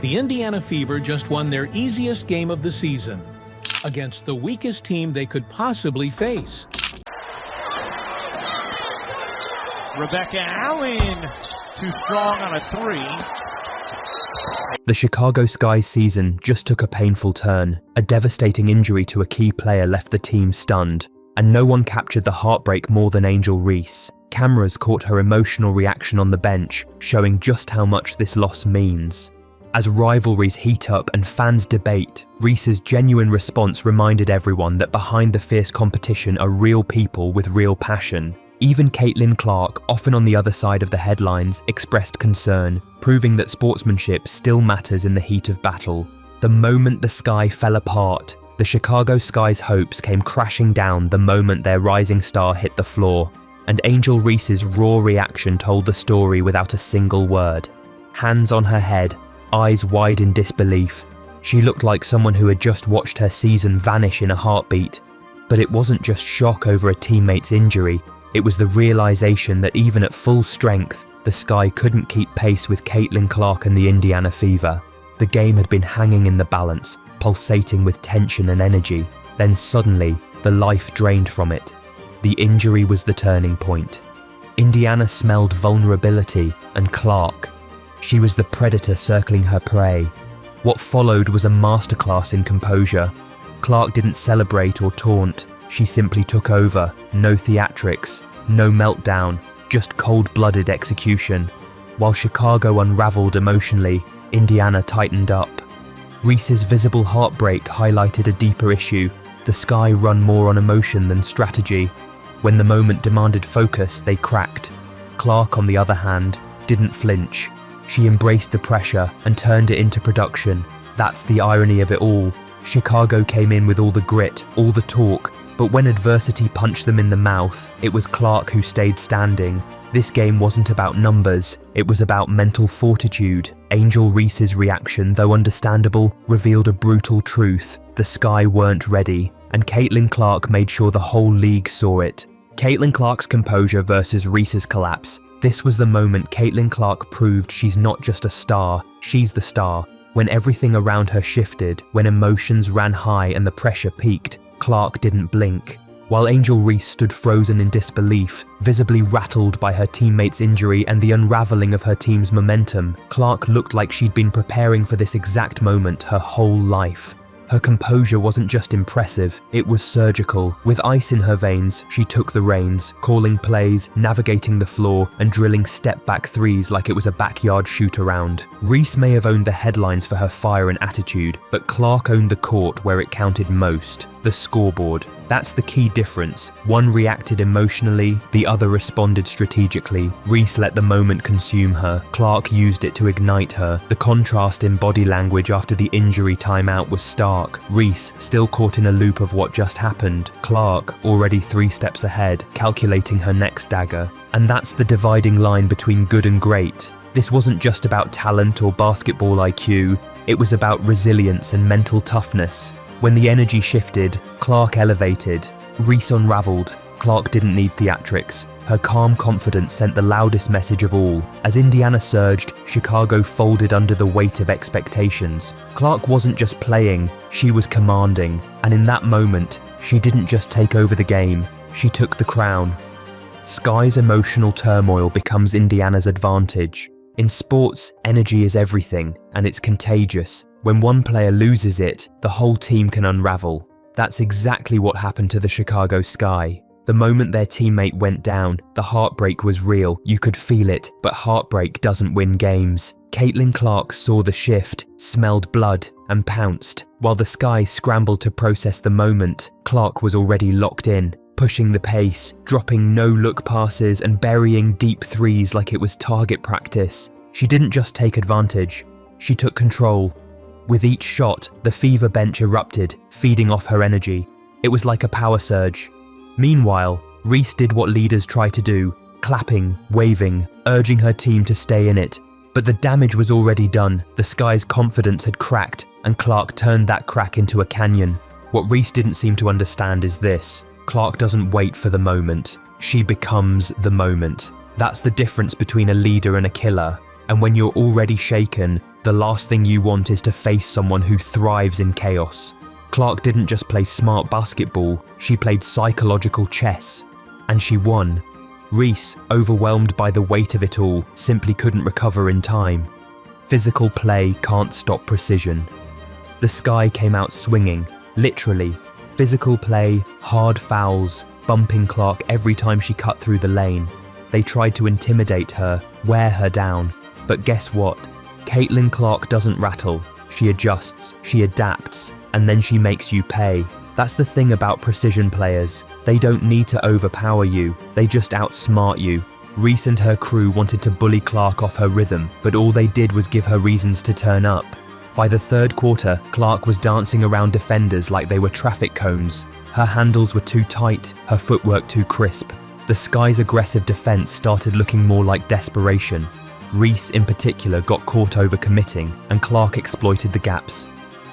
The Indiana Fever just won their easiest game of the season against the weakest team they could possibly face. Rebecca Allen, too strong on a three. The Chicago Sky's season just took a painful turn. A devastating injury to a key player left the team stunned, and no one captured the heartbreak more than Angel Reese. Cameras caught her emotional reaction on the bench, showing just how much this loss means. As rivalries heat up and fans debate, Reese's genuine response reminded everyone that behind the fierce competition are real people with real passion. Even Caitlyn Clark, often on the other side of the headlines, expressed concern, proving that sportsmanship still matters in the heat of battle. The moment the sky fell apart, the Chicago Sky's hopes came crashing down the moment their rising star hit the floor, and Angel Reese's raw reaction told the story without a single word. Hands on her head, eyes wide in disbelief, she looked like someone who had just watched her season vanish in a heartbeat. But it wasn't just shock over a teammate's injury, it was the realization that even at full strength, the Sky couldn't keep pace with Caitlyn Clark and the Indiana Fever. The game had been hanging in the balance, pulsating with tension and energy. Then suddenly, the life drained from it. The injury was the turning point. Indiana smelled vulnerability, and Clark. She was the predator circling her prey. What followed was a masterclass in composure. Clark didn't celebrate or taunt. She simply took over. No theatrics, no meltdown, just cold-blooded execution. While Chicago unraveled emotionally, Indiana tightened up. Reese's visible heartbreak highlighted a deeper issue. The Sky run more on emotion than strategy. When the moment demanded focus, they cracked. Clark, on the other hand, didn't flinch. She embraced the pressure and turned it into production. That's the irony of it all. Chicago came in with all the grit, all the talk, but when adversity punched them in the mouth, it was Clark who stayed standing. This game wasn't about numbers, it was about mental fortitude. Angel Reese's reaction, though understandable, revealed a brutal truth. The Sky weren't ready, and Caitlyn Clark made sure the whole league saw it. Caitlyn Clark's composure versus Reese's collapse. This was the moment Caitlyn Clark proved she's not just a star, she's the star. When everything around her shifted, when emotions ran high and the pressure peaked, Clark didn't blink. While Angel Reese stood frozen in disbelief, visibly rattled by her teammate's injury and the unraveling of her team's momentum, Clark looked like she'd been preparing for this exact moment her whole life. Her composure wasn't just impressive, it was surgical. With ice in her veins, she took the reins, calling plays, navigating the floor, and drilling step-back threes like it was a backyard shoot-around. Reese may have owned the headlines for her fire and attitude, but Clark owned the court where it counted most, the scoreboard. That's the key difference. One reacted emotionally, the other responded strategically. Reese let the moment consume her. Clark used it to ignite her. The contrast in body language after the injury timeout was stark. Reese, still caught in a loop of what just happened. Clark, already 3 steps ahead, calculating her next dagger. And that's the dividing line between good and great. This wasn't just about talent or basketball IQ, it was about resilience and mental toughness. When the energy shifted, Clark elevated. Reese unraveled. Clark didn't need theatrics. Her calm confidence sent the loudest message of all. As Indiana surged, Chicago folded under the weight of expectations. Clark wasn't just playing, she was commanding. And in that moment, she didn't just take over the game, she took the crown. Sky's emotional turmoil becomes Indiana's advantage. In sports, energy is everything, and it's contagious. When one player loses it, the whole team can unravel. That's exactly what happened to the Chicago Sky. The moment their teammate went down, the heartbreak was real, you could feel it, but heartbreak doesn't win games. Caitlyn Clark saw the shift, smelled blood, and pounced. While the Sky scrambled to process the moment, Clark was already locked in, pushing the pace, dropping no-look passes and burying deep threes like it was target practice. She didn't just take advantage, she took control. With each shot, the Fever bench erupted, feeding off her energy. It was like a power surge. Meanwhile, Reese did what leaders try to do, clapping, waving, urging her team to stay in it. But the damage was already done, the Sky's confidence had cracked, and Clark turned that crack into a canyon. What Reese didn't seem to understand is this: Clark doesn't wait for the moment, she becomes the moment. That's the difference between a leader and a killer. And when you're already shaken, The last thing you want is to face someone who thrives in chaos. Clark didn't just play smart basketball, she played psychological chess. And she won. Reese, overwhelmed by the weight of it all, simply couldn't recover in time. Physical play can't stop precision. The sky came out swinging, literally. Physical play, hard fouls, bumping Clark every time she cut through the lane. They tried to intimidate her, wear her down. But guess what? Caitlyn Clark doesn't rattle. She adjusts, she adapts, and then she makes you pay. That's the thing about precision players. They don't need to overpower you, they just outsmart you. Reese and her crew wanted to bully Clark off her rhythm, but all they did was give her reasons to turn up. By the third quarter, Clark was dancing around defenders like they were traffic cones. Her handles were too tight, her footwork too crisp. The Sky's aggressive defense started looking more like desperation. Reese in particular got caught overcommitting, and Clark exploited the gaps.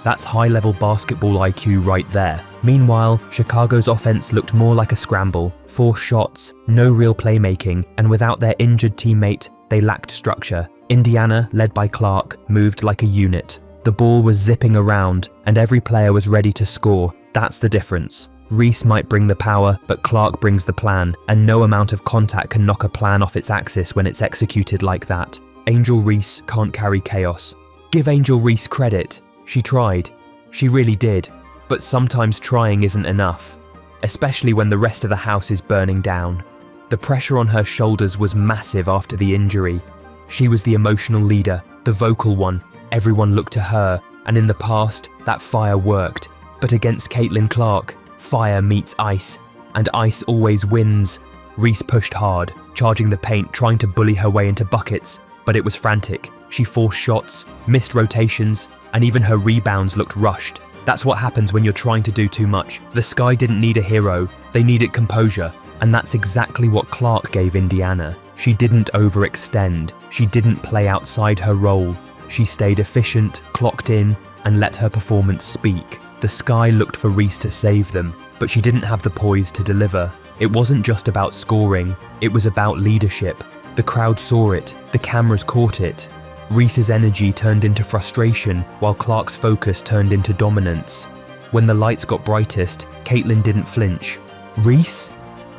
That's high-level basketball IQ right there. Meanwhile, Chicago's offense looked more like a scramble, 4 shots, no real playmaking, and without their injured teammate, they lacked structure. Indiana, led by Clark, moved like a unit. The ball was zipping around, and every player was ready to score. That's the difference. Reese might bring the power, but Clark brings the plan, and no amount of contact can knock a plan off its axis when it's executed like that. Angel Reese can't carry chaos. Give Angel Reese credit. She tried. She really did. But sometimes trying isn't enough, especially when the rest of the house is burning down. The pressure on her shoulders was massive after the injury. She was the emotional leader, the vocal one. Everyone looked to her, and in the past, that fire worked. But against Caitlyn Clark, fire meets ice, and ice always wins. Reese pushed hard, charging the paint, trying to bully her way into buckets, but it was frantic. She forced shots, missed rotations, and even her rebounds looked rushed. That's what happens when you're trying to do too much. The Sky didn't need a hero, they needed composure, and that's exactly what Clark gave Indiana. She didn't overextend, she didn't play outside her role. She stayed efficient, clocked in, and let her performance speak. The Sky looked for Reese to save them, but she didn't have the poise to deliver. It wasn't just about scoring, it was about leadership. The crowd saw it, the cameras caught it. Reese's energy turned into frustration, while Clark's focus turned into dominance. When the lights got brightest, Caitlyn didn't flinch. Reese?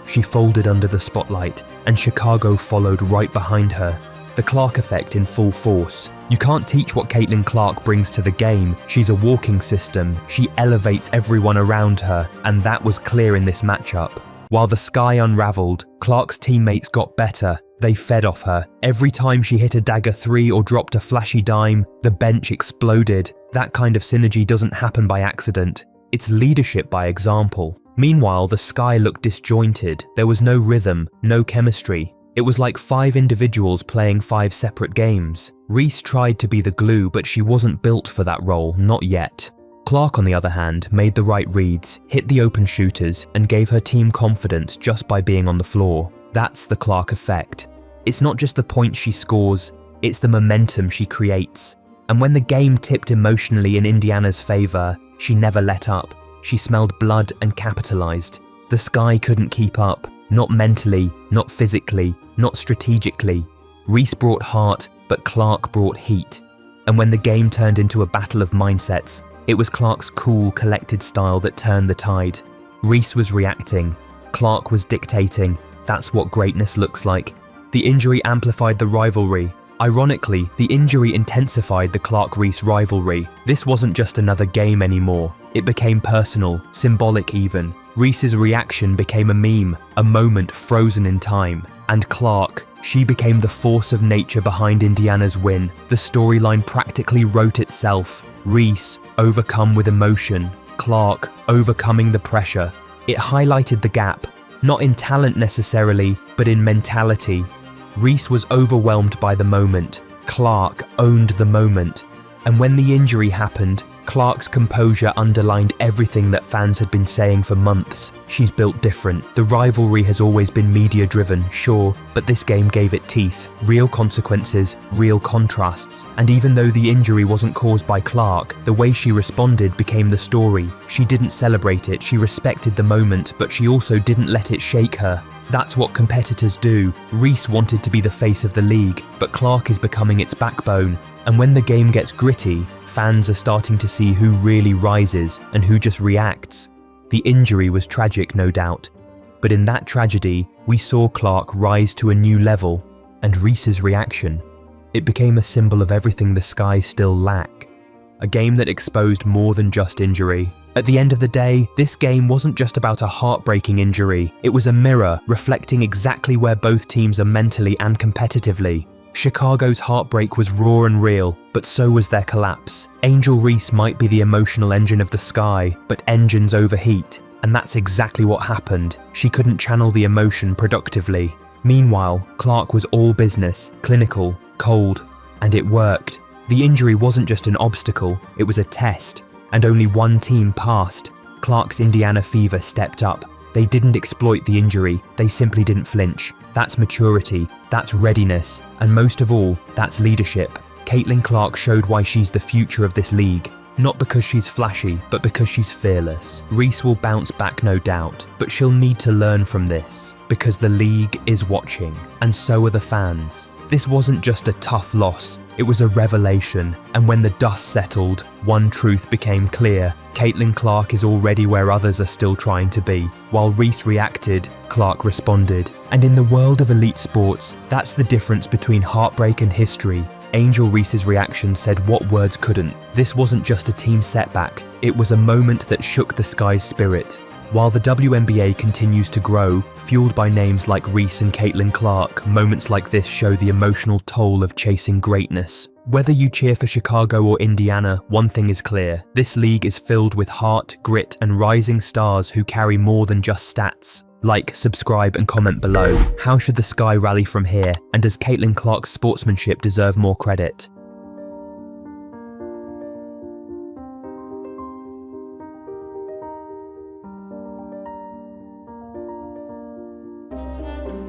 She folded under the spotlight, and Chicago followed right behind her. The Clark effect in full force. You can't teach what Caitlyn Clark brings to the game. She's a walking system. She elevates everyone around her, and that was clear in this matchup. While the Sky unraveled, Clark's teammates got better. They fed off her. Every time she hit a dagger 3 or dropped a flashy dime, the bench exploded. That kind of synergy doesn't happen by accident. It's leadership by example. Meanwhile, the Sky looked disjointed. There was no rhythm, no chemistry. It was like 5 individuals playing 5 separate games. Reese tried to be the glue, but she wasn't built for that role, not yet. Clark, on the other hand, made the right reads, hit the open shooters, and gave her team confidence just by being on the floor. That's the Clark effect. It's not just the points she scores, it's the momentum she creates. And when the game tipped emotionally in Indiana's favor, she never let up. She smelled blood and capitalized. The Sky couldn't keep up, not mentally, not physically, not strategically. Reese brought heart, but Clark brought heat. And when the game turned into a battle of mindsets, it was Clark's cool, collected style that turned the tide. Reese was reacting, Clark was dictating. That's what greatness looks like. The injury amplified the rivalry. Ironically, the injury intensified the Clark-Reese rivalry. This wasn't just another game anymore. It became personal, symbolic even. Reese's reaction became a meme, a moment frozen in time. And Clark, she became the force of nature behind Indiana's win. The storyline practically wrote itself. Reese, overcome with emotion. Clark, overcoming the pressure. It highlighted the gap, not in talent necessarily, but in mentality. Reese was overwhelmed by the moment. Clark owned the moment. And when the injury happened, Clark's composure underlined everything that fans had been saying for months. She's built different. The rivalry has always been media-driven, sure, but this game gave it teeth, real consequences, real contrasts. And even though the injury wasn't caused by Clark, the way she responded became the story. She didn't celebrate it, she respected the moment, but she also didn't let it shake her. That's what competitors do. Reese wanted to be the face of the league, but Clark is becoming its backbone. And when the game gets gritty, fans are starting to see who really rises and who just reacts. The injury was tragic, no doubt, but in that tragedy, we saw Clark rise to a new level, and Reese's reaction. It became a symbol of everything the Skies still lack. A game that exposed more than just injury. At the end of the day, this game wasn't just about a heartbreaking injury, it was a mirror reflecting exactly where both teams are mentally and competitively. Chicago's heartbreak was raw and real, but so was their collapse. Angel Reese might be the emotional engine of the Sky, but engines overheat, and that's exactly what happened. She couldn't channel the emotion productively. Meanwhile, Clark was all business, clinical, cold, and it worked. The injury wasn't just an obstacle, it was a test, and only one team passed. Clark's Indiana Fever stepped up. They didn't exploit the injury, they simply didn't flinch. That's maturity, that's readiness, and most of all, that's leadership. Caitlyn Clark showed why she's the future of this league. Not because she's flashy, but because she's fearless. Reese will bounce back, no doubt, but she'll need to learn from this, because the league is watching, and so are the fans. This wasn't just a tough loss, it was a revelation, and when the dust settled, one truth became clear. Caitlyn Clark is already where others are still trying to be. While Reese reacted, Clark responded. And in the world of elite sports, that's the difference between heartbreak and history. Angel Reese's reaction said what words couldn't. This wasn't just a team setback, it was a moment that shook the Sky's spirit. While the WNBA continues to grow, fueled by names like Reese and Caitlyn Clark, moments like this show the emotional toll of chasing greatness. Whether you cheer for Chicago or Indiana, one thing is clear. This league is filled with heart, grit, and rising stars who carry more than just stats. Like, subscribe, and comment below. How should the Sky rally from here? And does Caitlyn Clark's sportsmanship deserve more credit?